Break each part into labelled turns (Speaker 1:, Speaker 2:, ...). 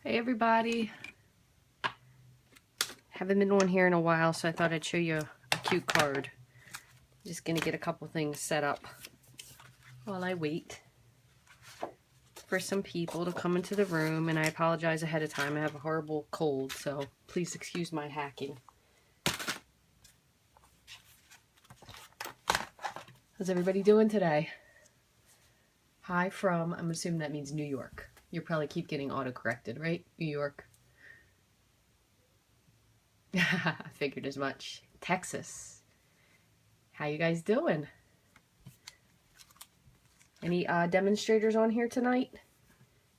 Speaker 1: Hey everybody. Haven't been on here in a while, so I thought I'd show you a cute card. Just gonna get a couple things set up while I wait for some people to come into the room, and I apologize ahead of time. I have a horrible cold, so please excuse my hacking. How's everybody doing today? Hi from, I'm assuming that means New York. You probably keep getting auto-corrected, right? New York. I figured as much. Texas. How you guys doing? Any demonstrators on here tonight?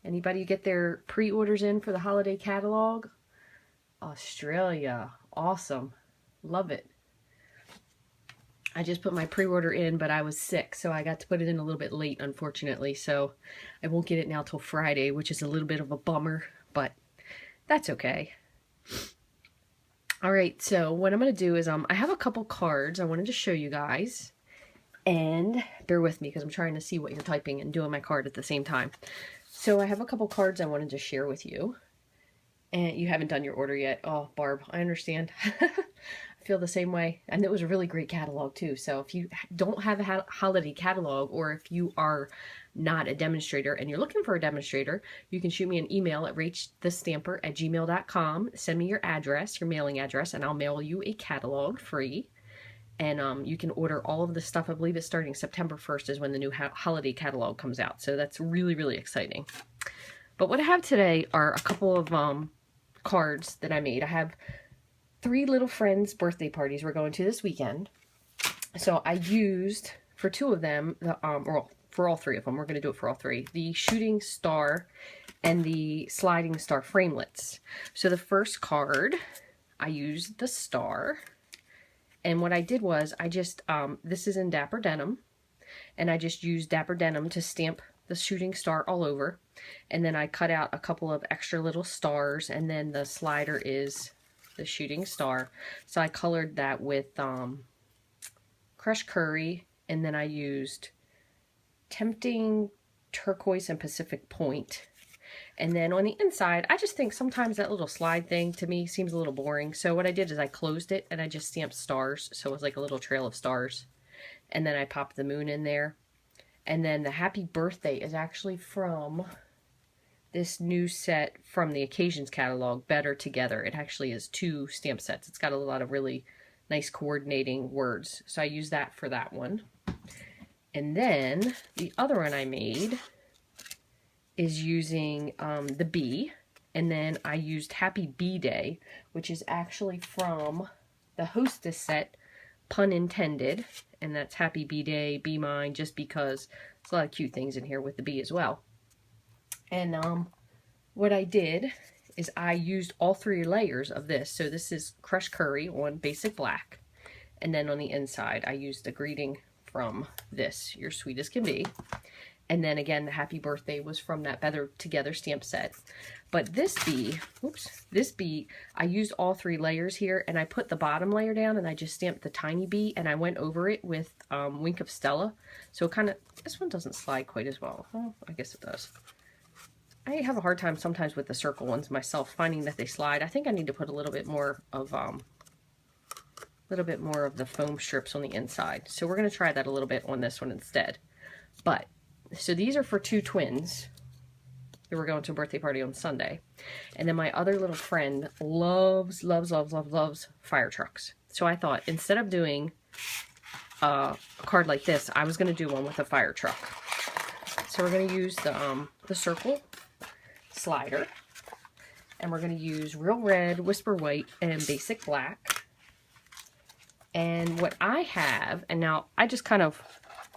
Speaker 1: Anybody get their pre-orders in for the holiday catalog? Australia. Awesome. Love it. I just put my pre-order in, but I was sick, so I got to put it in a little bit late, unfortunately. So I won't get it now till Friday, which is a little bit of a bummer, but that's okay. All right, so what I'm going to do is I have a couple cards I wanted to show you guys. And bear with me because I'm trying to see what you're typing and doing my card at the same time. So I have a couple cards I wanted to share with you. And you haven't done your order yet. Oh, Barb, I understand. I feel the same way. And it was a really great catalog too. So if you don't have a holiday catalog, or if you are not a demonstrator and you're looking for a demonstrator, you can shoot me an email at rachthestamper@gmail.com. Send me your address, your mailing address, and I'll mail you a catalog free. And you can order all of the stuff. I believe it's starting September 1st is when the new holiday catalog comes out. So that's really, really exciting. But what I have today are a couple of cards that I made. I have 3 little friends' birthday parties we're going to this weekend. So I used, for 2 of them, or for all 3 of them, we're going to do it for all 3, the shooting star and the sliding star framelits. So the first card, I used the star. And what I did was, I just, this is in Dapper Denim, and I just used Dapper Denim to stamp the shooting star all over. And then I cut out a couple of extra little stars, and then the slider is the shooting star. So I colored that with crushed curry, and then I used Tempting Turquoise and Pacific Point. And then on the inside, I just think sometimes that little slide thing to me seems a little boring. So what I did is I closed it and I just stamped stars. So it was like a little trail of stars. And then I popped the moon in there. And then the happy birthday is actually from this new set from the Occasions catalog, Better Together. It actually is 2 stamp sets. It's got a lot of really nice coordinating words. So I used that for that one. And then the other one I made is using the bee, and then I used Happy Bee Day, which is actually from the Hostess set, pun intended, and that's Happy Bee Day, Be Mine, just because there's a lot of cute things in here with the bee as well. And what I did is I used all 3 layers of this. So this is crushed curry on basic black, and then on the inside I used a greeting from this, You're Sweet as Can Be. And then again, the happy birthday was from that Better Together stamp set. But this bee, this bee, I used all 3 layers here, and I put the bottom layer down and I just stamped the tiny bee, and I went over it with Wink of Stella. So kind of, this one doesn't slide quite as well. Oh, I guess it does. I have a hard time sometimes with the circle ones myself, finding that they slide. I think I need to put a little bit more of the foam strips on the inside. So we're going to try that a little bit on this one instead. But so these are for 2 twins that were going to a birthday party on Sunday. And then my other little friend loves fire trucks. So I thought, instead of doing a card like this, I was going to do one with a fire truck. So we're going to use the circle slider. And we're going to use Real Red, Whisper White, and Basic Black. And what I have, and now I just kind of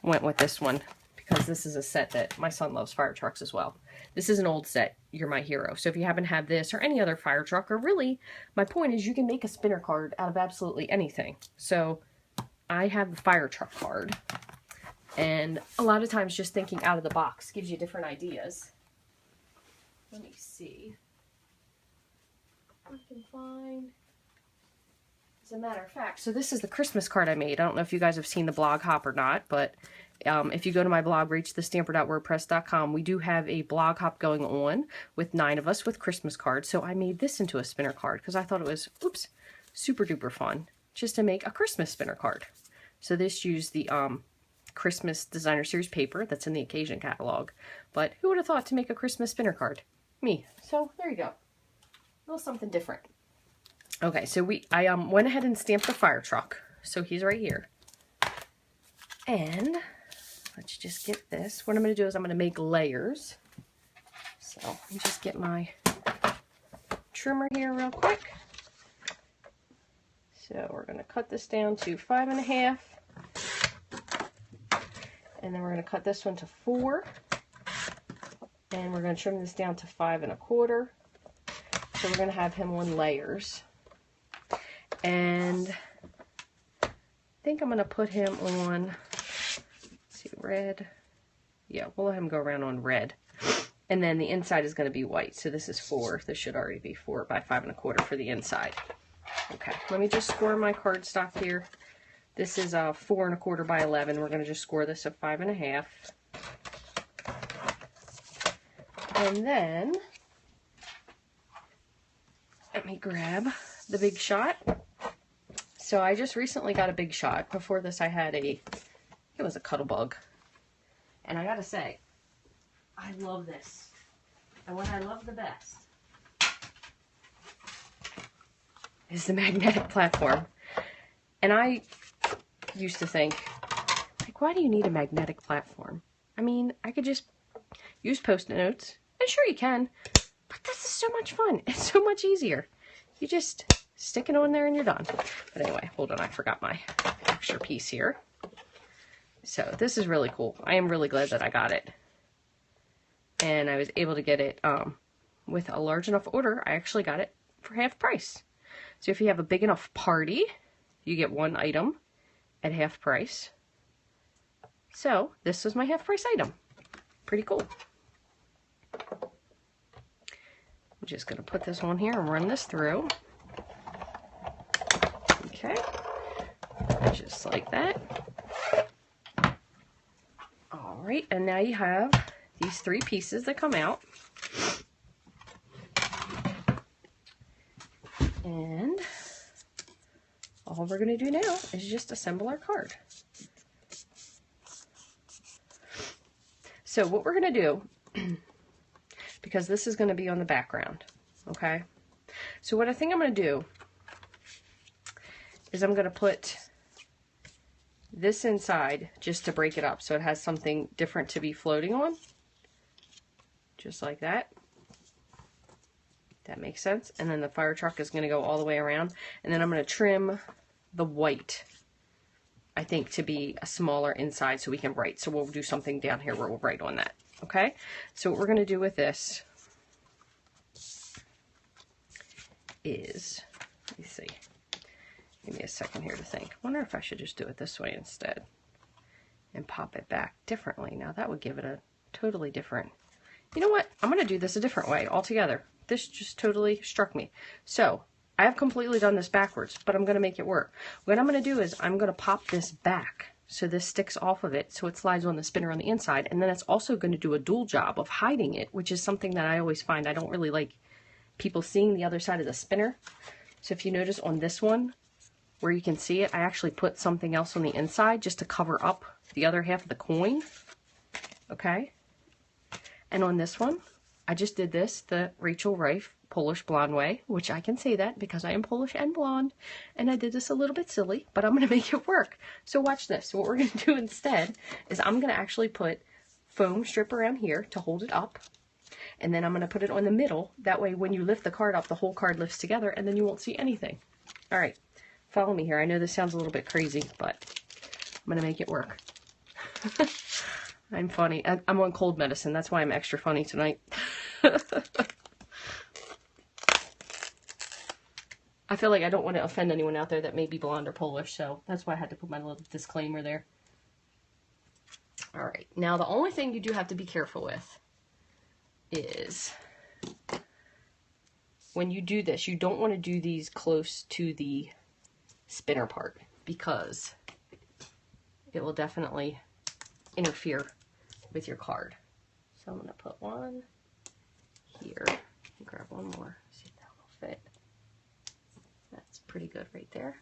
Speaker 1: went with this one, because this is a set that my son loves fire trucks as well. This is an old set, You're My Hero. So if you happen to have this or any other fire truck, or really, my point is you can make a spinner card out of absolutely anything. So I have the fire truck card. And a lot of times just thinking out of the box gives you different ideas. Let me see if I can find. As a matter of fact, so this is the Christmas card I made. I don't know if you guys have seen the blog hop or not, but if you go to my blog, rachthestamper.wordpress.com, we do have a blog hop going on with 9 of us with Christmas cards. So I made this into a spinner card because I thought it was, oops, super duper fun just to make a Christmas spinner card. So this used the Christmas Designer Series paper that's in the Occasion catalog. But who would have thought to make a Christmas spinner card? Me. So there you go. A little something different. Okay, so I went ahead and stamped the fire truck. So he's right here. And let's just get this. What I'm going to do is I'm going to make layers. So let me just get my trimmer here real quick. So we're going to cut this down to 5.5. And then we're going to cut this one to 4. And we're going to trim this down to 5.25. So we're going to have him on layers. And I think I'm going to put him on, let's see, red. Yeah, we'll let him go around on red. And then the inside is going to be white. So this is 4. This should already be 4 by 5.25 for the inside. Okay, let me just score my cardstock here. This is 4.25 by 11. We're going to just score this at 5.5. And then let me grab the Big Shot. So I just recently got a Big Shot. Before this I had it was a Cuttlebug. And I gotta say, I love this. And what I love the best is the magnetic platform. And I used to think, like, why do you need a magnetic platform? I mean, I could just use Post-it notes. And sure you can, but this is so much fun. It's so much easier. You just stick it on there and you're done. But anyway, hold on, I forgot my extra piece here. So this is really cool. I am really glad that I got it. And I was able to get it with a large enough order. I actually got it for half price. So if you have a big enough party, you get 1 item at half price. So this was my half price item. Pretty cool. I'm just going to put this on here and run this through. Okay, just like that. All right, and now you have these 3 pieces that come out. And all we're going to do now is just assemble our card. So what we're going to do, because this is going to be on the background, okay? So what I think I'm going to do is I'm going to put this inside just to break it up so it has something different to be floating on. Just like that. That makes sense. And then the fire truck is going to go all the way around. And then I'm going to trim the white, I think, to be a smaller inside so we can write. So we'll do something down here where we'll write on that. Okay? So what we're going to do with this is, let me see. Give me a second here to think. I wonder if I should just do it this way instead and pop it back differently. Now that would give it a totally different, you know what? I'm going to do this a different way altogether. This just totally struck me. So I have completely done this backwards, but I'm going to make it work. What I'm going to do is I'm going to pop this back so this sticks off of it so it slides on the spinner on the inside, and then it's also going to do a dual job of hiding it, which is something that I always find I don't really like people seeing the other side of the spinner. So if you notice on this one, where you can see it, I actually put something else on the inside just to cover up the other half of the coin. Okay? And on this one, I just did this the Rachel Reif Polish blonde way, which I can say that because I am Polish and blonde, and I did this a little bit silly, but I'm going to make it work. So watch this. So what we're going to do instead is I'm going to actually put foam strip around here to hold it up, and then I'm going to put it on the middle. That way when you lift the card up, the whole card lifts together, and then you won't see anything. All right. Follow me here. I know this sounds a little bit crazy, but I'm going to make it work. I'm funny. I'm on cold medicine. That's why I'm extra funny tonight. I feel like I don't want to offend anyone out there that may be blonde or Polish, so that's why I had to put my little disclaimer there. All right. Now, the only thing you do have to be careful with is when you do this, you don't want to do these close to the spinner part because it will definitely interfere with your card. So I'm going to put one here. Grab one more. See if that will fit. That's pretty good right there.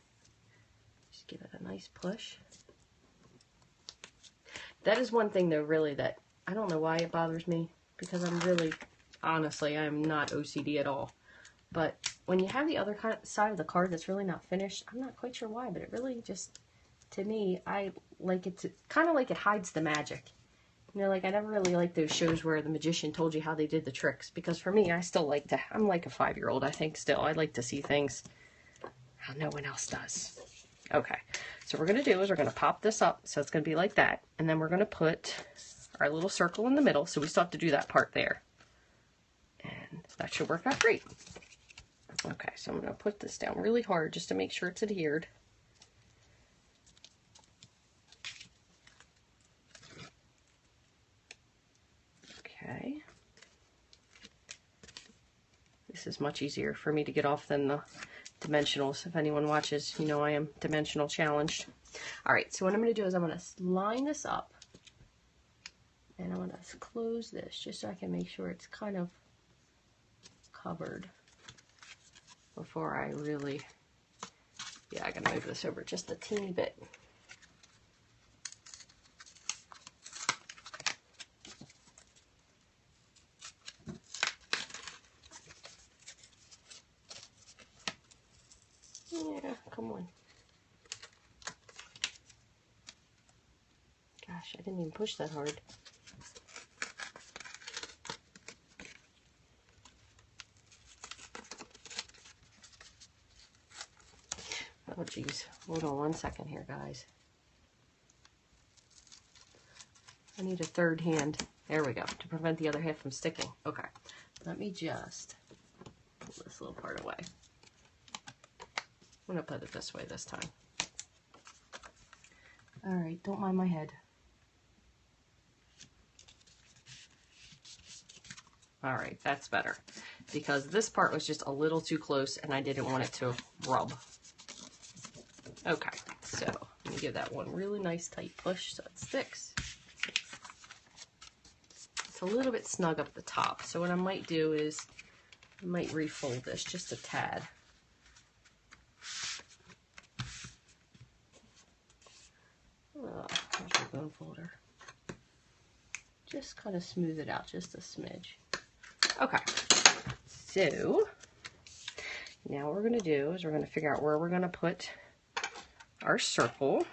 Speaker 1: Just give it a nice push. That is one thing though, really, that I don't know why it bothers me, because I'm really, honestly, I'm not OCD at all. But when you have the other side of the card that's really not finished, I'm not quite sure why, but it really just, to me, I like it to, kind of like it hides the magic. You know, like I never really liked those shows where the magician told you how they did the tricks, because for me, I still like to, I'm like a 5-year-old, I think still. I like to see things how no one else does. Okay, so what we're going to do is we're going to pop this up, so it's going to be like that, and then we're going to put our little circle in the middle, so we still have to do that part there. And that should work out great. Okay, so I'm going to put this down really hard just to make sure it's adhered. Okay. This is much easier for me to get off than the dimensionals. If anyone watches, you know I am dimensional challenged. Alright, so what I'm going to do is I'm going to line this up, and I'm going to close this just so I can make sure it's kind of covered before I really, yeah, I gotta move this over just a teeny bit. Yeah, come on. Gosh, I didn't even push that hard. Oh, geez. Hold on one second here, guys. I need a third hand. There we go, to prevent the other half from sticking. Okay, let me just pull this little part away. I'm going to put it this way this time. Alright, don't mind my head. Alright, that's better. Because this part was just a little too close and I didn't want it to rub. Okay, so let me give that one really nice tight push so it sticks. It's a little bit snug up the top, so what I might do is I might refold this just a tad. Oh, there's my bone folder. Just kind of smooth it out just a smidge. Okay, so now what we're going to do is we're going to figure out where we're going to put our circle,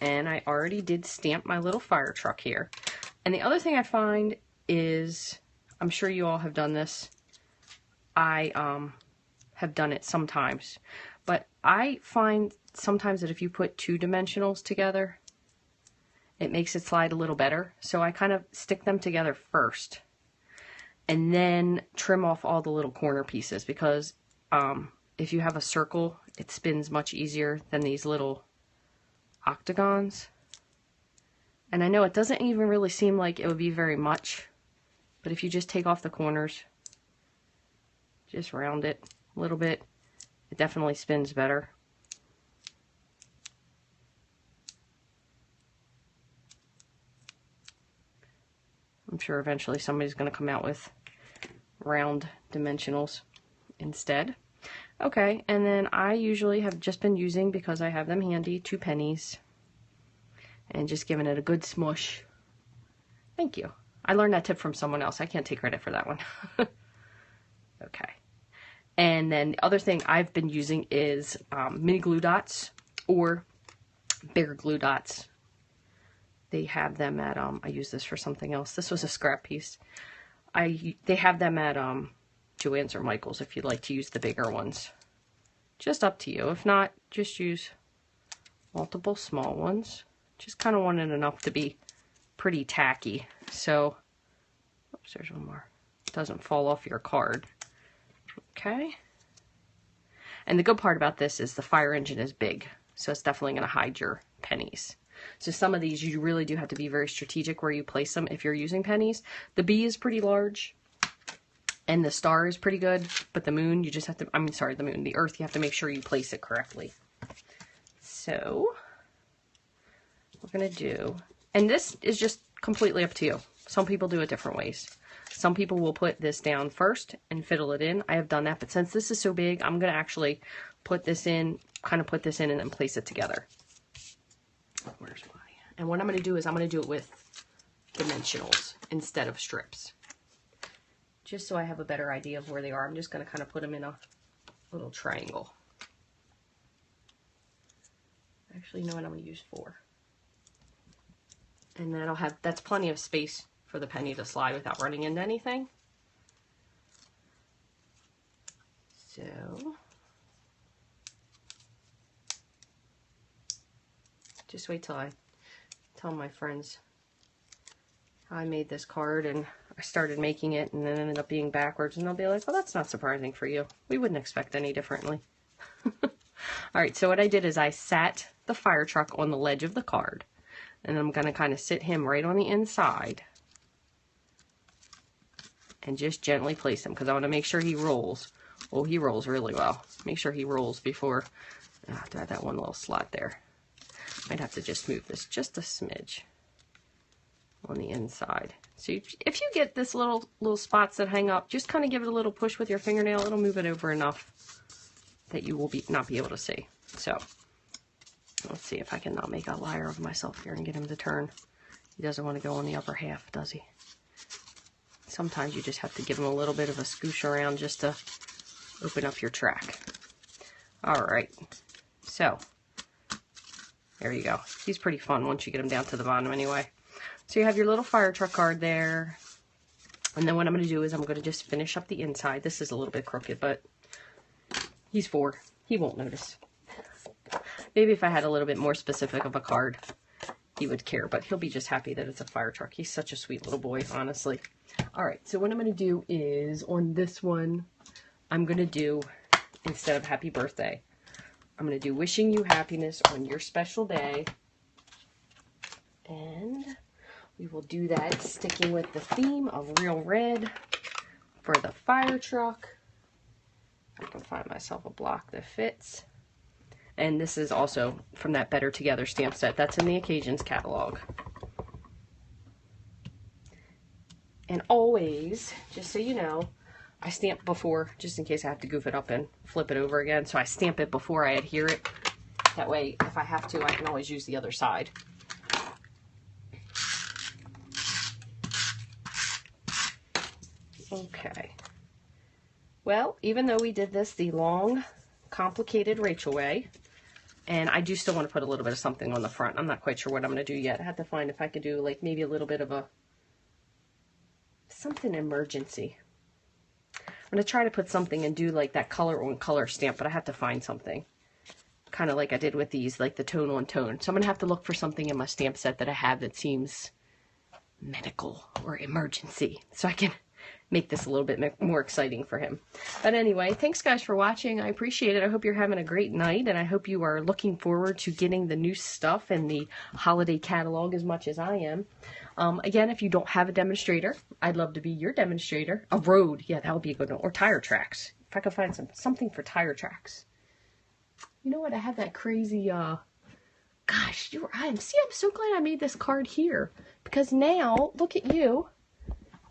Speaker 1: and I already did stamp my little fire truck here. And the other thing I find is, I'm sure you all have done this, I have done it sometimes, but I find sometimes that if you put two dimensionals together, it makes it slide a little better. So I kind of stick them together first and then trim off all the little corner pieces, because if you have a circle, it spins much easier than these little octagons. And I know it doesn't even really seem like it would be very much, but if you just take off the corners, just round it a little bit, it definitely spins better. I'm sure eventually somebody's going to come out with round dimensionals instead. Okay, and then I usually have just been using, because I have them handy, 2 pennies. And just giving it a good smush. Thank you. I learned that tip from someone else. I can't take credit for that one. Okay. And then the other thing I've been using is mini glue dots or bigger glue dots. They have them at, I use this for something else. This was a scrap piece. They have them at Joann's or Michael's if you'd like to use the bigger ones. Just up to you. If not, just use multiple small ones. Just kind of wanted enough to be pretty tacky. So, oops, there's one more. It doesn't fall off your card. Okay. And the good part about this is the fire engine is big, so it's definitely going to hide your pennies. So some of these you really do have to be very strategic where you place them if you're using pennies. The bee is pretty large, and the star is pretty good, but the moon, you just have to, the moon, the earth, you have to make sure you place it correctly. So, we're going to do, and this is just completely up to you. Some people do it different ways. Some people will put this down first and fiddle it in. I have done that, but since this is so big, I'm going to actually put this in, kind of put this in and then place it together. Where's my... And what I'm going to do is I'm going to do it with dimensionals instead of strips. Just so I have a better idea of where they are, I'm just going to kind of put them in a little triangle. Actually, you know what, I'm going to use 4. And that'll have, that's plenty of space for the penny to slide without running into anything. So, just wait till I tell my friends how I made this card and I started making it and then ended up being backwards, and they'll be like, well, that's not surprising for you. We wouldn't expect any differently. Alright, so what I did is I sat the fire truck on the ledge of the card, and I'm going to kind of sit him right on the inside and just gently place him because I want to make sure he rolls. Oh, he rolls really well. Make sure he rolls before I have to add that one little slot there. Might have to just move this just a smidge on the inside. So if you get this little spots that hang up, just kind of give it a little push with your fingernail. It'll move it over enough that you will not be able to see. So let's see if I can not make a liar of myself here and get him to turn. He doesn't want to go on the upper half, does he? Sometimes you just have to give him a little bit of a scoosh around just to open up your track. All right, so there you go. He's pretty fun once you get him down to the bottom anyway. So you have your little fire truck card there. And then what I'm going to do is I'm going to just finish up the inside. This is a little bit crooked, but he's 4. He won't notice. Maybe if I had a little bit more specific of a card, he would care, but he'll be just happy that it's a fire truck. He's such a sweet little boy, honestly. All right, so what I'm going to do is on this one, I'm going to do, instead of happy birthday, I'm going to do wishing you happiness on your special day. And we will do that sticking with the theme of real red for the fire truck. I can find myself a block that fits. And this is also from that Better Together stamp set. That's in the Occasions catalog. And always, just so you know, I stamp before, just in case I have to goof it up and flip it over again. So I stamp it before I adhere it. That way, if I have to, I can always use the other side. Okay. Well, even though we did this the long, complicated Rachel way, and I do still want to put a little bit of something on the front. I'm not quite sure what I'm going to do yet. I have to find if I could do like maybe a little bit of a something emergency. I'm going to try to put something and do like that color on color stamp, but I have to find something. Kind of like I did with these, like the tone on tone. So I'm going to have to look for something in my stamp set that I have that seems medical or emergency. So I can make this a little bit more exciting for him. But anyway, thanks guys for watching. I appreciate it. I hope you're having a great night, and I hope you are looking forward to getting the new stuff in the holiday catalog as much as I am. Again, if you don't have a demonstrator, I'd love to be your demonstrator. A road, yeah, that would be a good one. Or tire tracks. If I could find something for tire tracks. You know what? I have that crazy, gosh, I'm so glad I made this card here. Because now, look at you.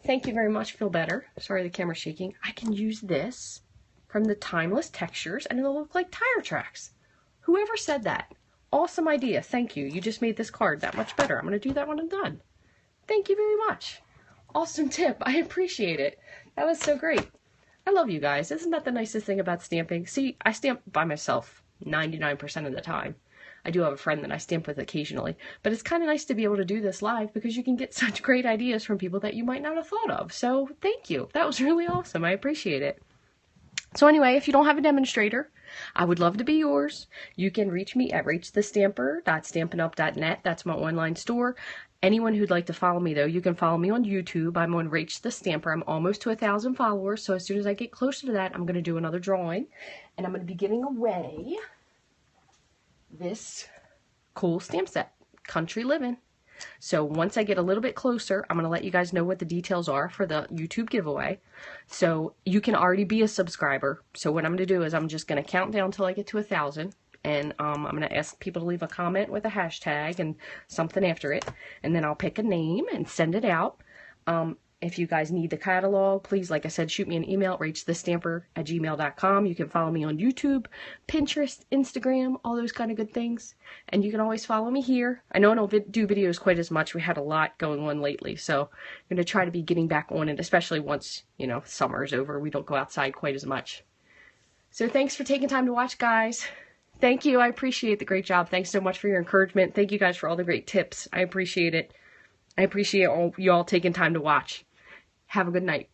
Speaker 1: Thank you very much. Feel better. Sorry the camera's shaking. I can use this from the Timeless Textures and it'll look like tire tracks. Whoever said that? Awesome idea. Thank you. You just made this card that much better. I'm going to do that when I'm done. Thank you very much. Awesome tip. I appreciate it. That was so great. I love you guys. Isn't that the nicest thing about stamping? See, I stamp by myself 99% of the time. I do have a friend that I stamp with occasionally, but it's kind of nice to be able to do this live because you can get such great ideas from people that you might not have thought of. So thank you. That was really awesome. I appreciate it. So anyway, if you don't have a demonstrator, I would love to be yours. You can reach me at rachthestamper.stampinup.net. That's my online store. Anyone who'd like to follow me, though, you can follow me on YouTube. I'm on Rachthestamper. I'm almost to 1,000 followers, so as soon as I get closer to that, I'm going to do another drawing, and I'm going to be giving away this cool stamp set, Country Living. So once I get a little bit closer, I'm going to let you guys know what the details are for the YouTube giveaway. So you can already be a subscriber. So what I'm going to do is I'm just going to count down till I get to 1,000. And I'm going to ask people to leave a comment with a hashtag and something after it. And then I'll pick a name and send it out. If you guys need the catalog, please, like I said, shoot me an email at rachthestamper@gmail.com. You can follow me on YouTube, Pinterest, Instagram, all those kind of good things. And you can always follow me here. I know I don't do videos quite as much. We had a lot going on lately, so I'm going to try to be getting back on it, especially once, you know, summer's over. We don't go outside quite as much. So thanks for taking time to watch, guys. Thank you. I appreciate the great job. Thanks so much for your encouragement. Thank you guys for all the great tips. I appreciate it. I appreciate all you all taking time to watch. Have a good night.